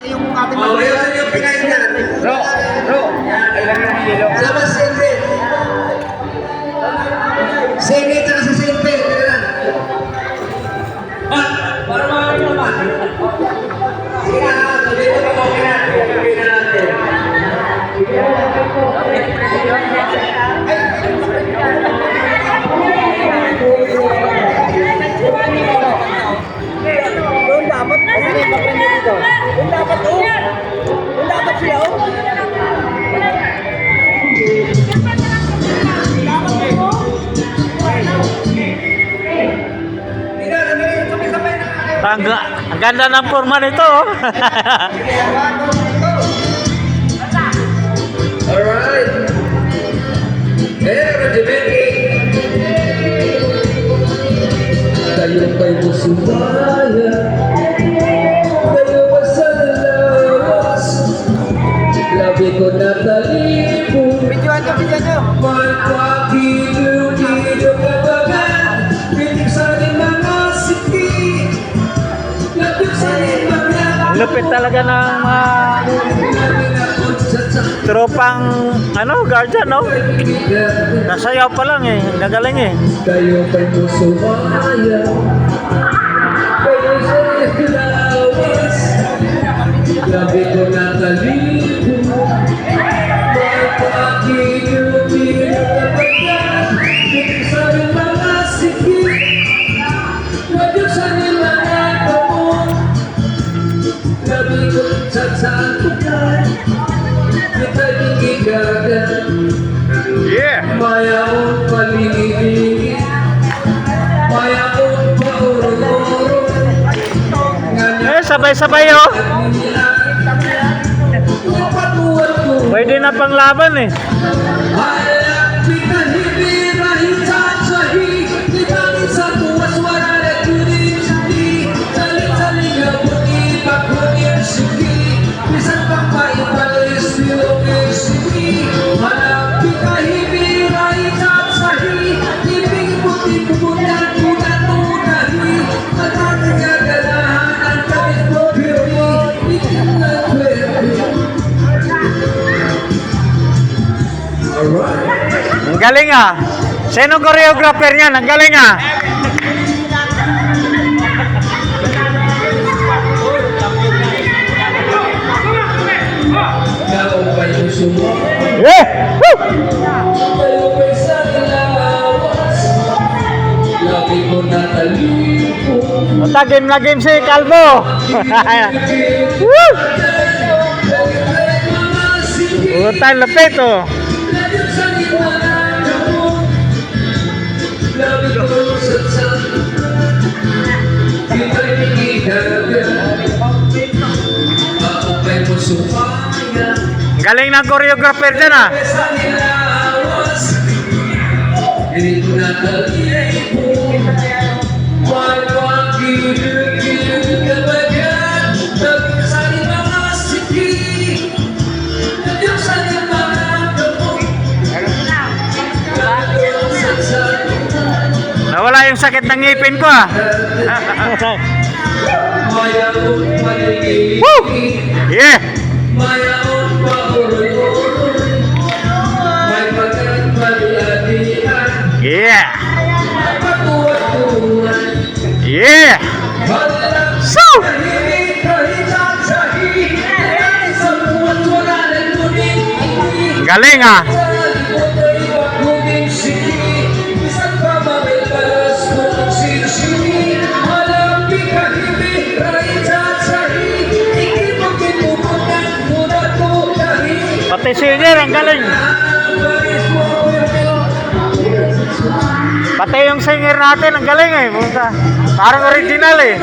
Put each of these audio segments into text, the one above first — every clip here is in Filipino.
Yung ating mag-iwan yung pinayin na. Bro, ay lang yung hilo. Labas silpe. Sige, tsaka sa silpe. Para makakita naman. Sige na, sabihin mo pa okay na. Sabihin na natin. Doon dapat kasi may maganda dito. Doon dapat oh. Doon dapat sila oh. Ang ganda ng forma nito. Oh. Alright. Pero, Jimmy. Tayo pa'y musumaya. Tayo pa sa lawas. Labi ko na talipo. Bidyoan nyo. Magpakilo-kilo kabagan. Pinig sa ating mga siki. Labig sa ating mga Lupit talaga ng mga tropang guardian, no? Nasayaw pa lang eh, nagaling eh. Tayo pa'y musumaya. Tayo sa lawas. Labi ko na talipo. Magpakilo-kilo kabagan. Pinig sa ating mga siki. Labig sa ating mga kamot. Labi ko sa satukan. Kita gigigagan. Yeah! Mayaon paligid-ligid. Mayaon pauro-uro. Eh, sabay-sabay oh. Pwede na panglaban eh. Ang galing ah. Sino choreographer niyan? Ang galing ah. Yeah! Woo! Game na game si Calvo. Woo! Utang lapit oh. Galing ng choreographer dyan ah. Nawala yung sakit ng ngipin ko ah. Woo! Yeah! Yeah! Yeah! So! Galing ah! Pati singer, ang galing. Pati yung singer natin, ang galing eh. Parang original eh.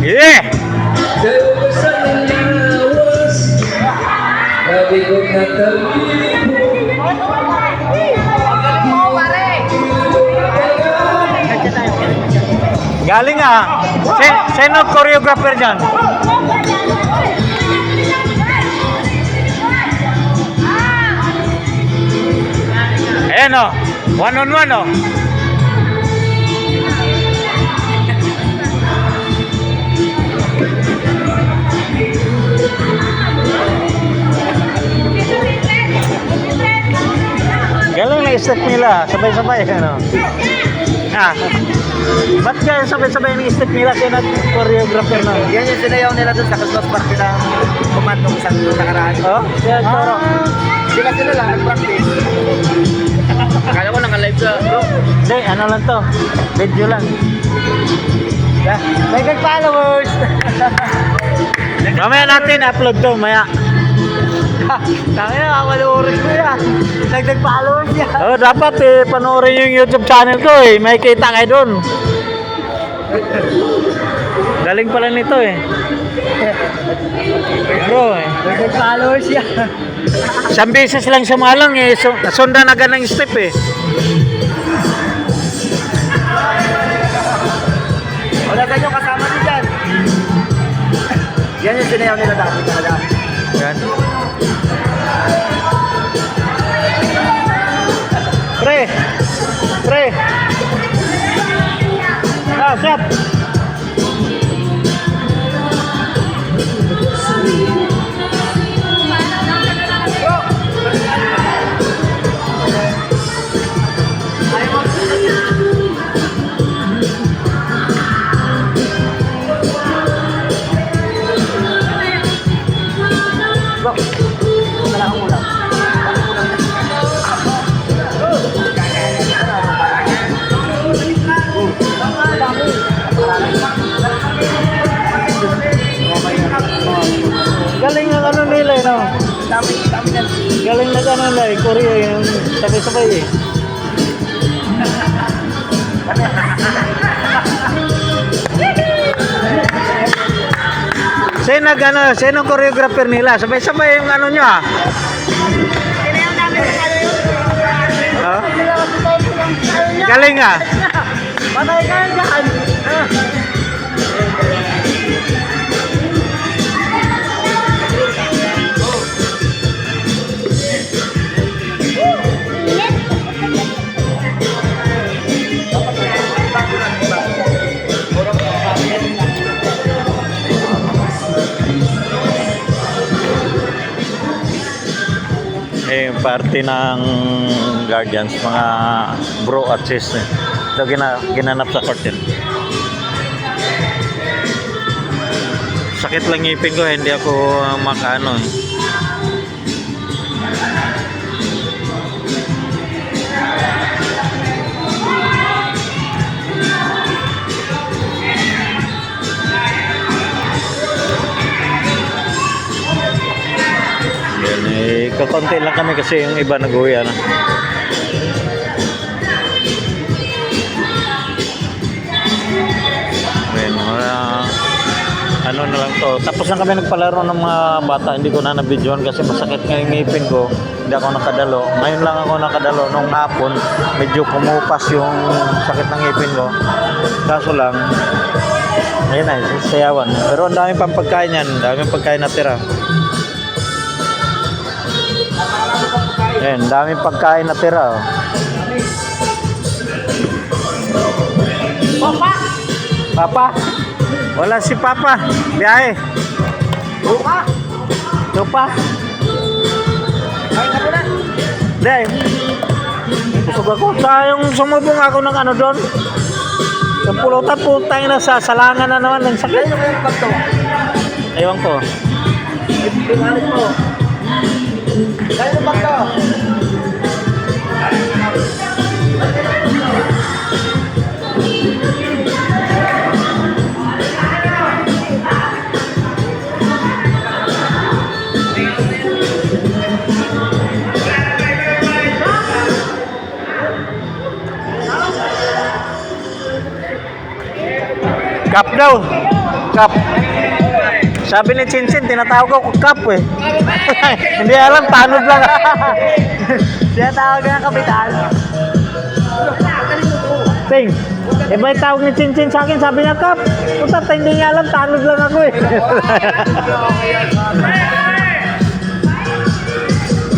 Yeah! Galing ah. Sino choreographer dyan? Ayan o. One on one o. Galing na step nila. Sabay-sabay. Ano? Ah. Ba't kaya sabay-sabay ng step nila kaya choreographer na? Yan yung sinayaw nila doon sa Christmas party ng kumandong isang nakaraan. Oh? Kaya choro. Sila lang nag-practice. Akala ko naka-live ka, bro. Hindi, ano lang to. Video lang. Yeah. May followers. Mamaya natin upload to, maya. Tangin na, kakalurin ko yan. Nag-followers yan. Oh, dapat panoorin yung YouTube channel ko eh. May kita kayo doon. Galing pala nito eh. Bro eh. Nag-followers yan. Isang beses lang sumalang eh. Nasundan agad ng step eh. Wala saan yung kasama niyo dyan. Yan yung sinayaw nila dati talaga. Yan. Pre! Pre! Ah, chef! Wala akong ulam. Galing ng ano nila eh, no? Dami na. Galing na ano nila eh, Korea yung sabay-sabay eh. Sino choreographer nila? Sabay-sabay yung ano nyo ah. Oh? Galing ah. Patay ka dyan. Yung party ng Guardians, mga bro at sis. Ito ginanap sa court yun. Sakit lang ngipin ko, hindi ako makaano. Kakonti lang kami kasi yung iba nag-uwi ano. Ayun, ano na lang to. Tapos na kami nagpalaro ng mga bata. Hindi ko na na-videoan kasi masakit nga yung ngipin ko. Hindi ako nakadalo. Ngayon lang ako nakadalo. Nung hapon, medyo kumupas yung sakit ng ngipin ko. Kaso lang, ayun na, sayawan. Pero ang daming pang pagkain yan. Ang daming pagkain na tira. Ayan, daming pagkain na tira. Oh. Papa! Papa? Wala si Papa. Biyahe. Lupa! Lupa? Ay ka muna! Hindi. Busog ako. Yung sumubong ako ng ano doon. Yung pulutan po tayo na sa salangan na naman ng sakit. Kaya yung pagto. Ewan ko. Pingalit mo. Kaya yung pagto. Cup daw. Cup. Sabi ni Chinchin, tinatawag ko kap eh. Hindi alam, tanod lang. Tinatawag ng kapital. Ting, iba yung tawag ni Chinchin sa akin, sabi niya kap. Puta, hindi niya alam, tanod lang ako eh.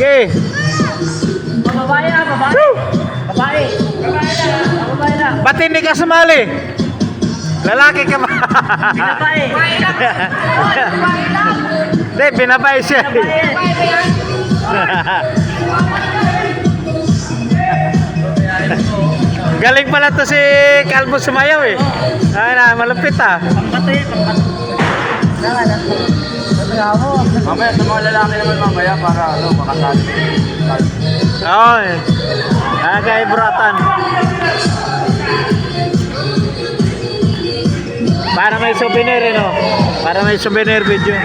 Okay. Babae na, babae. Babae. Babae na. Ba't hindi ka sumali? Lalaki ka ba? Babae. Hindi, binabay siya. Galing pala to si Calvo sumayaw eh. Ay na, malupit ah. Pambato yan, pambato. Mamaya sa mga lalaki naman mamaya para makasali. Oo eh. Kay Bratan. Para may souvenir eh no? Para may souvenir video.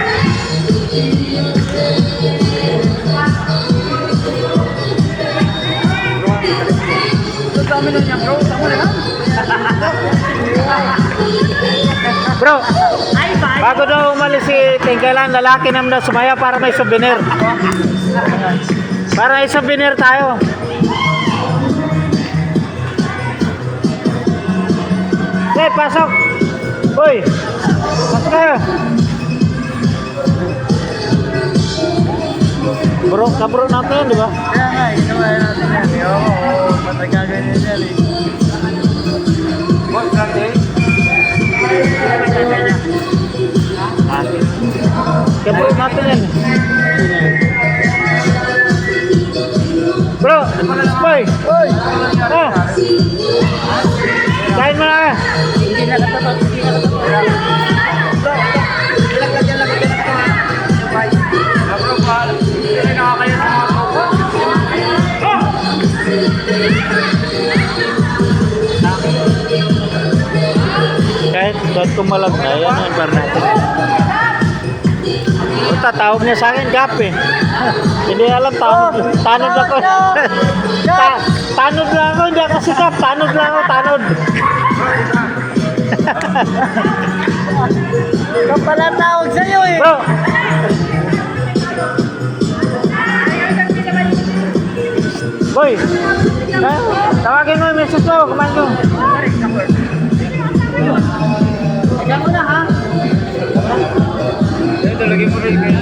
Bro, bago daw umalis si Ting, kailangan lalaki naman daw sumaya para may souvenir. Para may souvenir tayo. Hey, pasok! Uy! Pasok kayo! Bro, kabro natin yan, di ba? Kaya nga, ginawa natin yan. Oo, matagagay niya yan eh. Boss, grabe. Kabro natin yan. Bro! Uy! Uy! Oh! Kain mo na! Hindi na katapat, hindi na katapat. Kahit kumalag na, yan ang bar natin. Tatawag niya sa akin, gap eh. Hindi alam, tanod ako. Tanod lang ako, hindi ako sikap. Tanod lang ako, tanod. Ikaw pala tawag sa'yo eh. Bro! Boy! Tawagin mo yung message ko, kumain ko. Ikaw mo na ha. Ito, lagyan mo rin kay